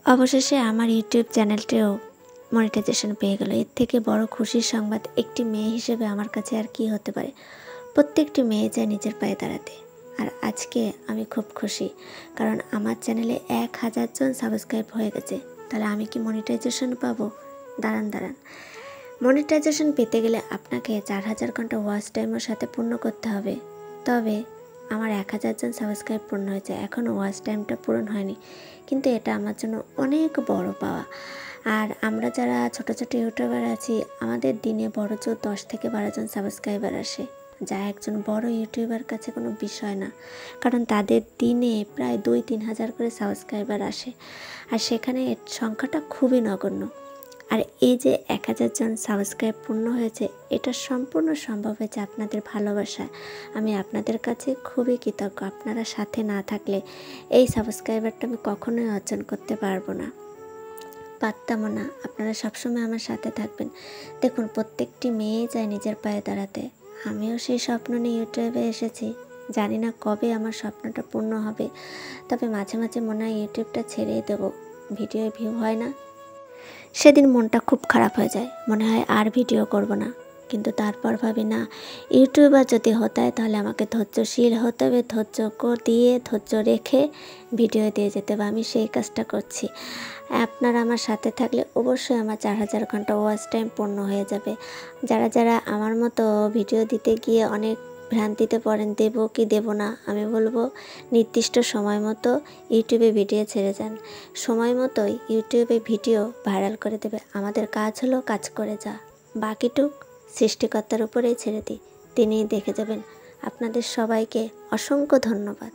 অবশেষে আমার YouTube চ্যানেলটিও monetization পেয়ে গেল। এর থেকে বড় খুশির সংবাদ একটি মেয়ে হিসেবে আমার কাছে আর কি হতে পারে। প্রত্যেকটি মেয়ে চায় নিজের পায়ে দাঁড়াতে। আর আজকে আমি খুব খুশি, কারণ আমার চ্যানেলে 1000 জন সাবস্ক্রাইব হয়ে গেছে। তাহলে আমি কি মনিটাইজেশন পাবো? দাঁড়ান। মনিটাইজেশন পেতে গেলে আপনাকে 4000 ঘন্টা ওয়াচ টাইমের সাথে পূর্ণ করতে হবে। তবে আমার 1000 জন সাবস্ক্রাইব পূর্ণ হয়েছে, এখনও ওয়াচ টাইমটা পূরণ হয়নি, কিন্তু এটা আমার জন্য অনেক বড় পাওয়া। আর আমরা যারা ছোট ইউটিউবার আছি, আমাদের দিনে বড় জোর 10 থেকে 12 জন সাবস্ক্রাইবার আসে, যা একজন বড় ইউটিউবার কাছে কোনো বিষয় না, কারণ তাদের দিনে প্রায় 2-3 হাজার করে সাবস্ক্রাইবার আসে, আর সেখানে এর সংখ্যাটা খুবই নগণ্য। আর এই যে 1000 জন সাবস্ক্রাইব পূর্ণ হয়েছে, এটা সম্পূর্ণ সম্ভব হয়েছে আপনাদের ভালোবাসায়। আমি আপনাদের কাছে খুবই কৃতজ্ঞ। আপনারা সাথে না থাকলে এই সাবস্ক্রাইবারটা আমি কখনোই অর্জন করতে পারবো না, পারতামও না। আপনারা সবসময় আমার সাথে থাকবেন। দেখুন, প্রত্যেকটি মেয়ে চায় নিজের পায়ে দাঁড়াতে। আমিও সেই স্বপ্ন নিয়ে ইউটিউবে এসেছি। জানি না কবে আমার স্বপ্নটা পূর্ণ হবে, তবে মাঝে মাঝে মনে হয় ইউটিউবটা ছেড়েই দেবো। ভিডিও ভিউ হয় না, সেদিন মনটা খুব খারাপ হয়ে যায়, মনে হয় আর ভিডিও করব না। কিন্তু তারপর ভাবি না, ইউটিউবার যদি হতে হয় তাহলে আমাকে ধৈর্যশীল হতে হবে, ধৈর্য রেখে ভিডিও দিয়ে যেতে হবে। আমি সেই কাজটা করছি। আপনারা আমার সাথে থাকলে অবশ্যই আমার 4000 ঘন্টা ওয়াচ টাইম পূর্ণ হয়ে যাবে। যারা আমার মতো ভিডিও দিতে গিয়ে অনেক ভ্রান্তিতে পড়েন, দেব কি দেব না, আমি বলবো নির্দিষ্ট সময় মতো ইউটিউবে ভিডিও ছেড়ে যান। সময় মতোই ইউটিউবে ভিডিও ভাইরাল করে দেবে। আমাদের কাজ হলো কাজ করে যা, বাকিটুক সৃষ্টিকর্তার উপরেই ছেড়ে দিই, তিনিই দেখে যাবেন। আপনাদের সবাইকে অসংখ্য ধন্যবাদ।